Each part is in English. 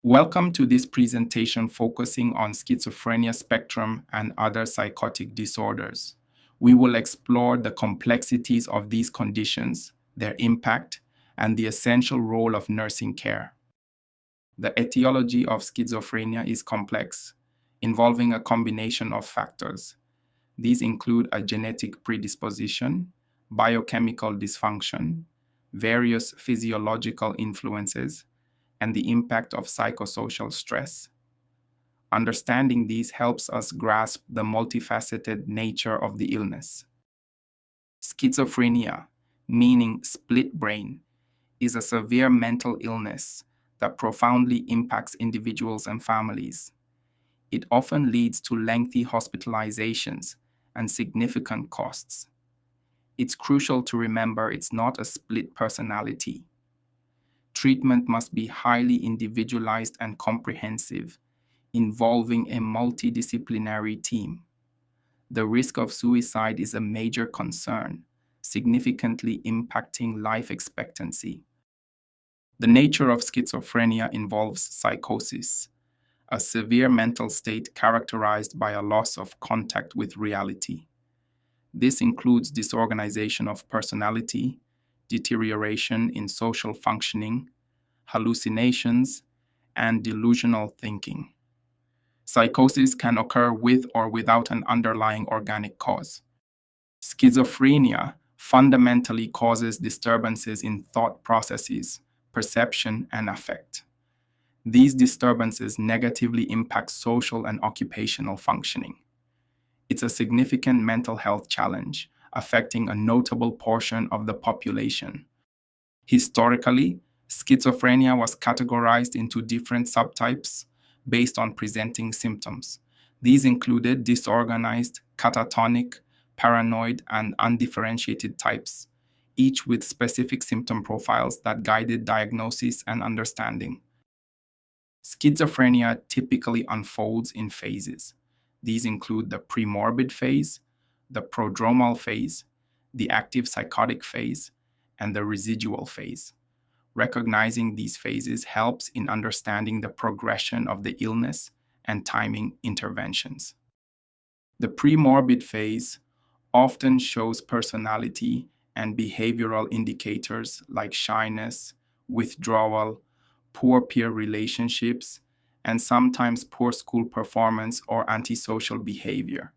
Welcome to this presentation focusing on schizophrenia spectrum and other psychotic disorders. We will explore the complexities of these conditions, their impact, and the essential role of nursing care. The etiology of schizophrenia is complex, involving a combination of factors. These include a genetic predisposition, biochemical dysfunction, various physiological influences, and the impact of psychosocial stress. Understanding these helps us grasp the multifaceted nature of the illness. Schizophrenia, meaning split brain, is a severe mental illness that profoundly impacts individuals and families. It often leads to lengthy hospitalizations and significant costs. It's crucial to remember it's not a split personality. Treatment must be highly individualized and comprehensive, involving a multidisciplinary team. The risk of suicide is a major concern, significantly impacting life expectancy. The nature of schizophrenia involves psychosis, a severe mental state characterized by a loss of contact with reality. This includes disorganization of personality, deterioration in social functioning, hallucinations, and delusional thinking. Psychosis can occur with or without an underlying organic cause. Schizophrenia fundamentally causes disturbances in thought processes, perception, and affect. These disturbances negatively impact social and occupational functioning. It's a significant mental health challenge, affecting a notable portion of the population. Historically, schizophrenia was categorized into different subtypes based on presenting symptoms. These included disorganized, catatonic, paranoid, and undifferentiated types, each with specific symptom profiles that guided diagnosis and understanding. Schizophrenia typically unfolds in phases. These include the premorbid phase, the prodromal phase, the active psychotic phase, and the residual phase. Recognizing these phases helps in understanding the progression of the illness and timing interventions. The premorbid phase often shows personality and behavioral indicators like shyness, withdrawal, poor peer relationships, and sometimes poor school performance or antisocial behavior.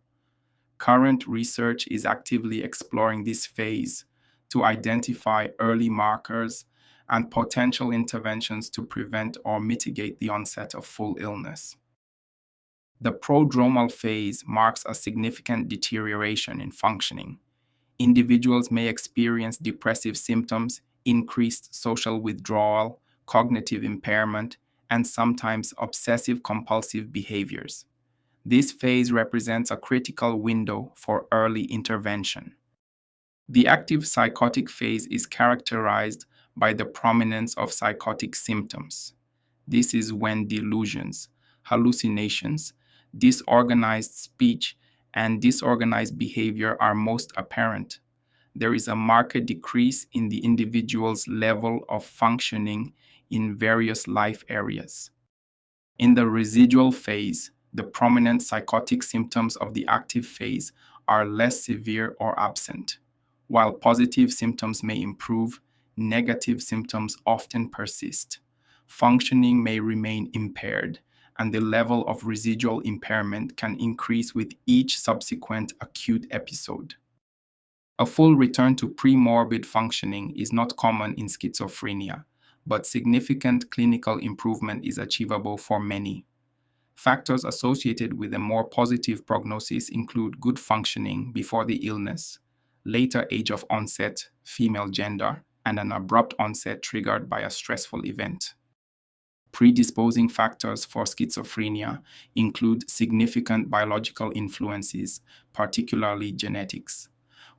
Current research is actively exploring this phase to identify early markers and potential interventions to prevent or mitigate the onset of full illness. The prodromal phase marks a significant deterioration in functioning. Individuals may experience depressive symptoms, increased social withdrawal, cognitive impairment, and sometimes obsessive compulsive behaviors. This phase represents a critical window for early intervention. The active psychotic phase is characterized by the prominence of psychotic symptoms. This is when delusions, hallucinations, disorganized speech, and disorganized behavior are most apparent. There is a marked decrease in the individual's level of functioning in various life areas. In the residual phase, the prominent psychotic symptoms of the active phase are less severe or absent. While positive symptoms may improve, negative symptoms often persist. Functioning may remain impaired, and the level of residual impairment can increase with each subsequent acute episode. A full return to premorbid functioning is not common in schizophrenia, but significant clinical improvement is achievable for many. Factors associated with a more positive prognosis include good functioning before the illness, later age of onset, female gender, and an abrupt onset triggered by a stressful event. Predisposing factors for schizophrenia include significant biological influences, particularly genetics.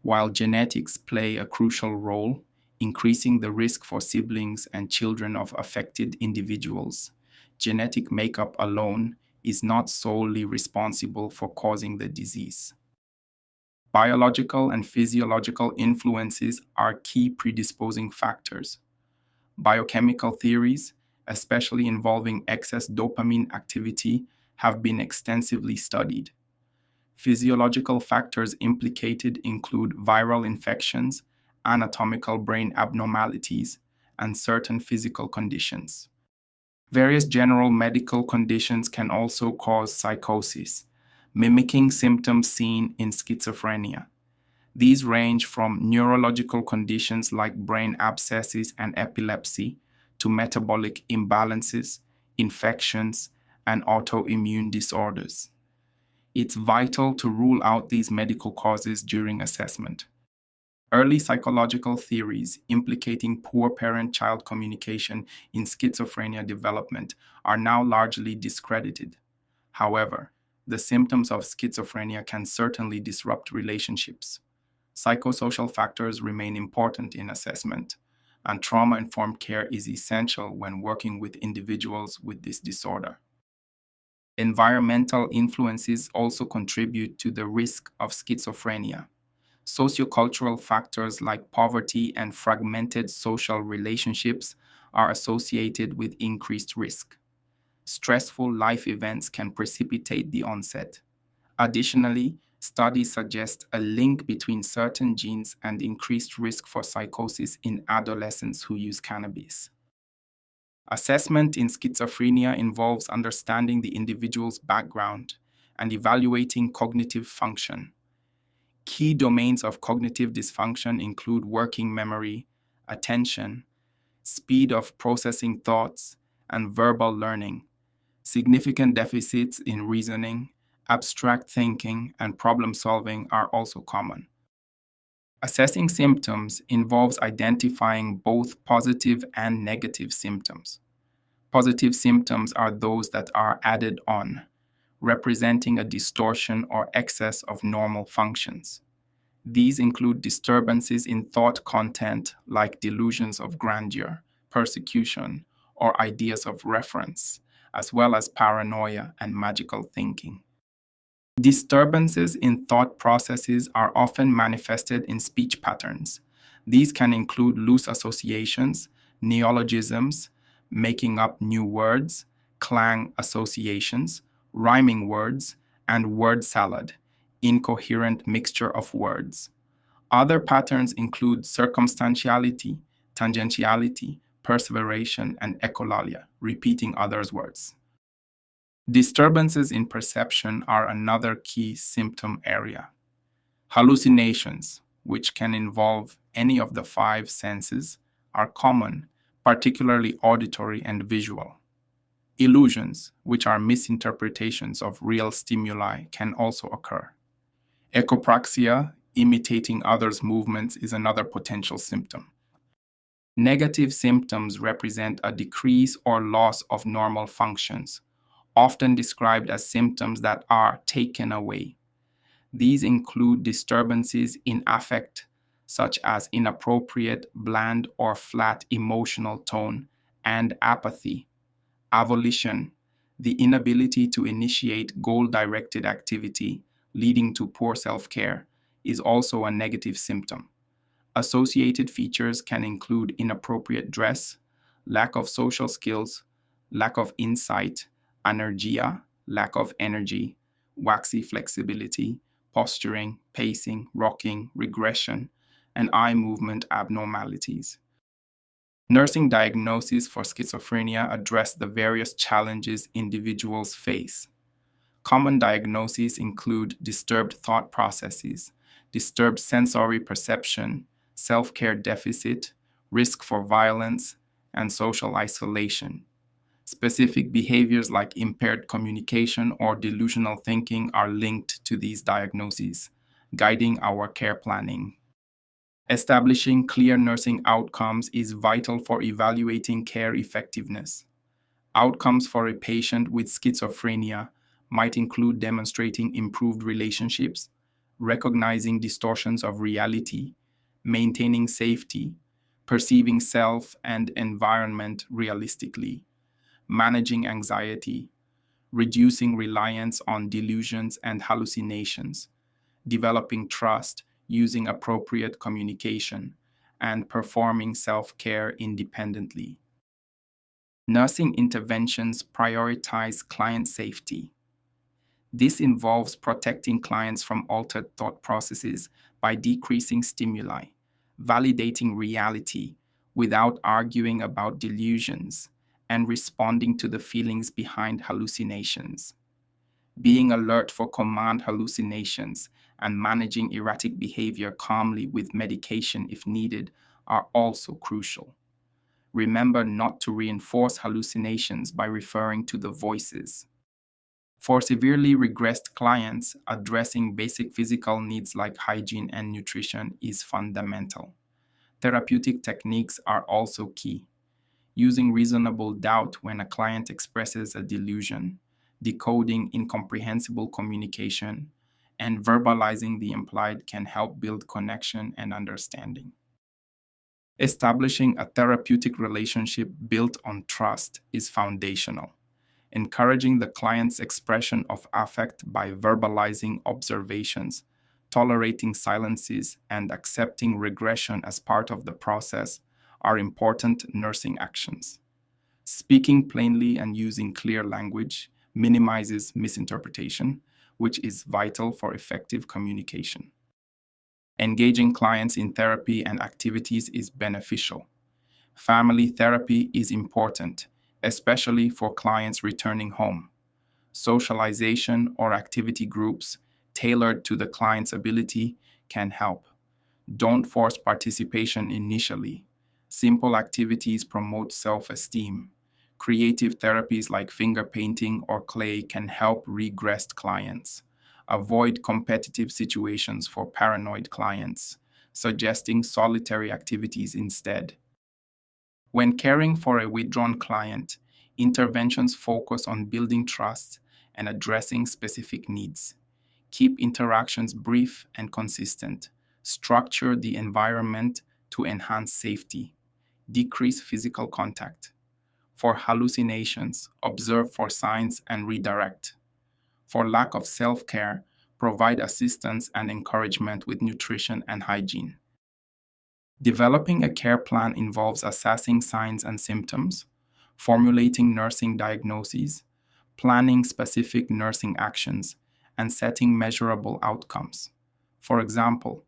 While genetics play a crucial role, increasing the risk for siblings and children of affected individuals, genetic makeup alone is not solely responsible for causing the disease. Biological and physiological influences are key predisposing factors. Biochemical theories especially involving excess dopamine activity, have been extensively studied. Physiological factors implicated include viral infections, anatomical brain abnormalities, and certain physical conditions. Various general medical conditions can also cause psychosis, mimicking symptoms seen in schizophrenia. These range from neurological conditions like brain abscesses and epilepsy to metabolic imbalances, infections, and autoimmune disorders. It's vital to rule out these medical causes during assessment. Early psychological theories implicating poor parent child communication in schizophrenia development are now largely discredited. However, the symptoms of schizophrenia can certainly disrupt relationships. Psychosocial factors remain important in assessment, and trauma informed care is essential when working with individuals with this disorder. Environmental influences also contribute to the risk of schizophrenia. Sociocultural factors like poverty and fragmented social relationships are associated with increased risk. Stressful life events can precipitate the onset. Additionally, studies suggest a link between certain genes and increased risk for psychosis in adolescents who use cannabis. Assessment in schizophrenia involves understanding the individual's background and evaluating cognitive function. Key domains of cognitive dysfunction include working memory, attention, speed of processing thoughts, and verbal learning. Significant deficits in reasoning, abstract thinking, and problem solving are also common. Assessing symptoms involves identifying both positive and negative symptoms. Positive symptoms are those that are added on, representing a distortion or excess of normal functions. These include disturbances in thought content like delusions of grandeur, persecution, or ideas of reference, as well as paranoia and magical thinking. Disturbances in thought processes are often manifested in speech patterns. These can include loose associations, neologisms, making up new words, clang associations, rhyming words, and word salad, incoherent mixture of words. Other patterns include circumstantiality, tangentiality, perseveration, and echolalia, repeating others' words. Disturbances in perception are another key symptom area. Hallucinations, which can involve any of the five senses, are common, particularly auditory and visual. Illusions, which are misinterpretations of real stimuli, can also occur. Echopraxia, imitating others' movements, is another potential symptom. Negative symptoms represent a decrease or loss of normal functions, often described as symptoms that are taken away. These include disturbances in affect, such as inappropriate, bland, or flat emotional tone, and apathy. Avolition, the inability to initiate goal-directed activity, leading to poor self-care, is also a negative symptom. Associated features can include inappropriate dress, lack of social skills, lack of insight, anergia, lack of energy, waxy flexibility, posturing, pacing, rocking, regression, and eye movement abnormalities. Nursing diagnoses for schizophrenia address the various challenges individuals face. Common diagnoses include disturbed thought processes, disturbed sensory perception, self-care deficit, risk for violence, and social isolation. Specific behaviors like impaired communication or delusional thinking are linked to these diagnoses, guiding our care planning. Establishing clear nursing outcomes is vital for evaluating care effectiveness. Outcomes for a patient with schizophrenia might include demonstrating improved relationships, recognizing distortions of reality, maintaining safety, perceiving self and environment realistically, managing anxiety, reducing reliance on delusions and hallucinations, developing trust using appropriate communication, and performing self-care independently. Nursing interventions prioritize client safety. This involves protecting clients from altered thought processes by decreasing stimuli, validating reality without arguing about delusions, and responding to the feelings behind hallucinations. Being alert for command hallucinations and managing erratic behavior calmly with medication if needed are also crucial. Remember not to reinforce hallucinations by referring to the voices. For severely regressed clients, addressing basic physical needs like hygiene and nutrition is fundamental. Therapeutic techniques are also key. Using reasonable doubt when a client expresses a delusion, decoding incomprehensible communication, and verbalizing the implied can help build connection and understanding. Establishing a therapeutic relationship built on trust is foundational. Encouraging the client's expression of affect by verbalizing observations, tolerating silences, and accepting regression as part of the process are important nursing actions. Speaking plainly and using clear language minimizes misinterpretation, which is vital for effective communication. Engaging clients in therapy and activities is beneficial. Family therapy is important, especially for clients returning home. Socialization or activity groups tailored to the client's ability can help. Don't force participation initially. Simple activities promote self-esteem. Creative therapies like finger painting or clay can help regressed clients. Avoid competitive situations for paranoid clients, suggesting solitary activities instead. When caring for a withdrawn client, interventions focus on building trust and addressing specific needs. Keep interactions brief and consistent. Structure the environment to enhance safety. Decrease physical contact. For hallucinations, observe for signs and redirect. For lack of self care, provide assistance and encouragement with nutrition and hygiene. Developing a care plan involves assessing signs and symptoms, formulating nursing diagnoses, planning specific nursing actions, and setting measurable outcomes. For example,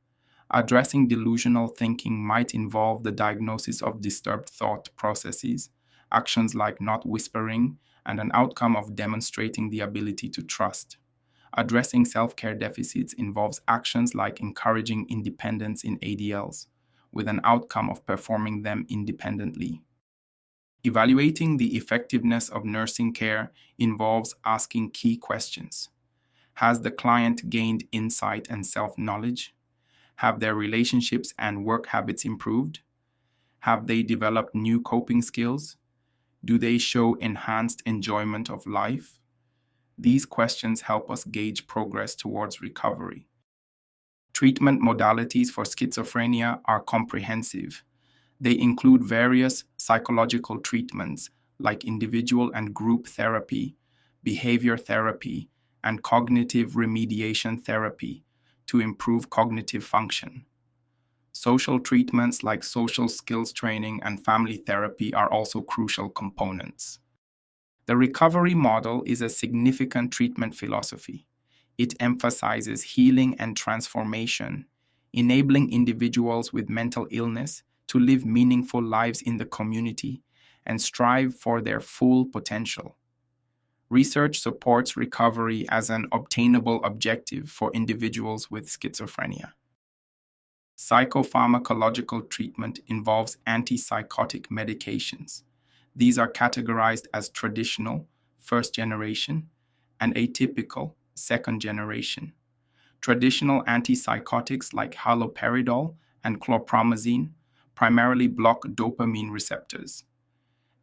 addressing delusional thinking might involve the diagnosis of disturbed thought processes, actions like not whispering, and an outcome of demonstrating the ability to trust. Addressing self care deficits involves actions like encouraging independence in ADLs, with an outcome of performing them independently. Evaluating the effectiveness of nursing care involves asking key questions. Has the client gained insight and self knowledge? Have their relationships and work habits improved? Have they developed new coping skills? Do they show enhanced enjoyment of life? These questions help us gauge progress towards recovery. Treatment modalities for schizophrenia are comprehensive. They include various psychological treatments like individual and group therapy, behavior therapy, and cognitive remediation therapy to improve cognitive function. Social treatments like social skills training and family therapy are also crucial components. The recovery model is a significant treatment philosophy. It emphasizes healing and transformation, enabling individuals with mental illness to live meaningful lives in the community and strive for their full potential. Research supports recovery as an obtainable objective for individuals with schizophrenia. Psychopharmacological treatment involves antipsychotic medications. These are categorized as traditional, first generation, and atypical, second generation. Traditional antipsychotics like haloperidol and chlorpromazine primarily block dopamine receptors.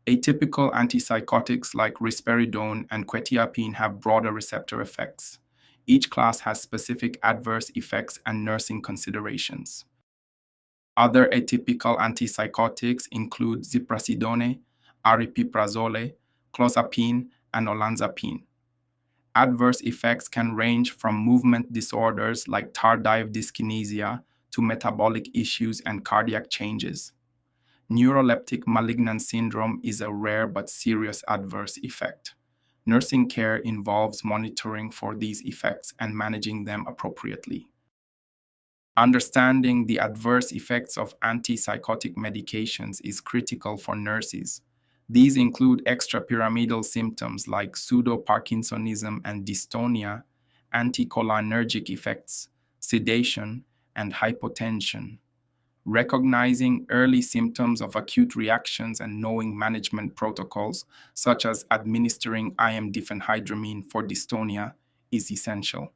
Atypical antipsychotics like risperidone and quetiapine have broader receptor effects. Each class has specific adverse effects and nursing considerations. Other atypical antipsychotics include ziprasidone, aripiprazole, clozapine, and olanzapine. Adverse effects can range from movement disorders like tardive dyskinesia to metabolic issues and cardiac changes. Neuroleptic malignant syndrome is a rare but serious adverse effect. Nursing care involves monitoring for these effects and managing them appropriately. Understanding the adverse effects of antipsychotic medications is critical for nurses. These include extrapyramidal symptoms like pseudo-Parkinsonism and dystonia, anticholinergic effects, sedation, and hypotension. Recognizing early symptoms of acute reactions and knowing management protocols, such as administering IM diphenhydramine for dystonia, is essential.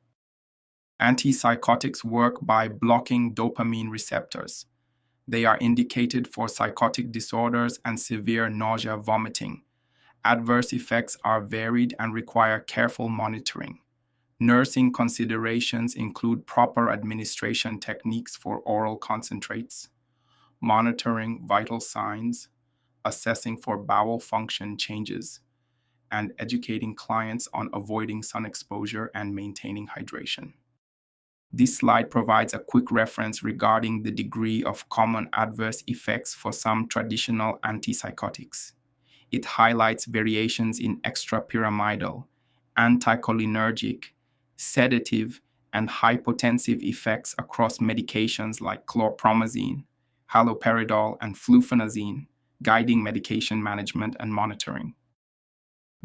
Antipsychotics work by blocking dopamine receptors. They are indicated for psychotic disorders and severe nausea vomiting. Adverse effects are varied and require careful monitoring. Nursing considerations include proper administration techniques for oral concentrates, monitoring vital signs, assessing for bowel function changes, and educating clients on avoiding sun exposure and maintaining hydration. This slide provides a quick reference regarding the degree of common adverse effects for some traditional antipsychotics. It highlights variations in extrapyramidal, anticholinergic, sedative, and hypotensive effects across medications like chlorpromazine, haloperidol, and flufenazine, guiding medication management and monitoring.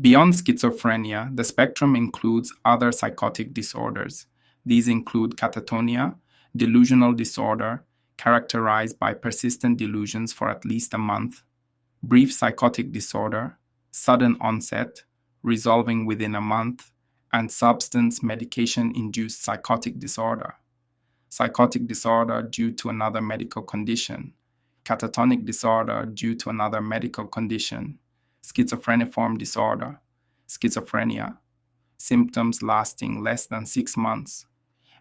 Beyond schizophrenia, the spectrum includes other psychotic disorders. These include catatonia, delusional disorder, characterized by persistent delusions for at least a month, brief psychotic disorder, sudden onset, resolving within a month, and substance medication-induced psychotic disorder. Psychotic disorder due to another medical condition, catatonic disorder due to another medical condition, schizophreniform disorder, schizophrenia, symptoms lasting less than 6 months,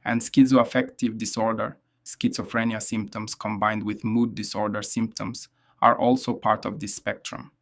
and schizoaffective disorder, schizophrenia symptoms combined with mood disorder symptoms, are also part of this spectrum.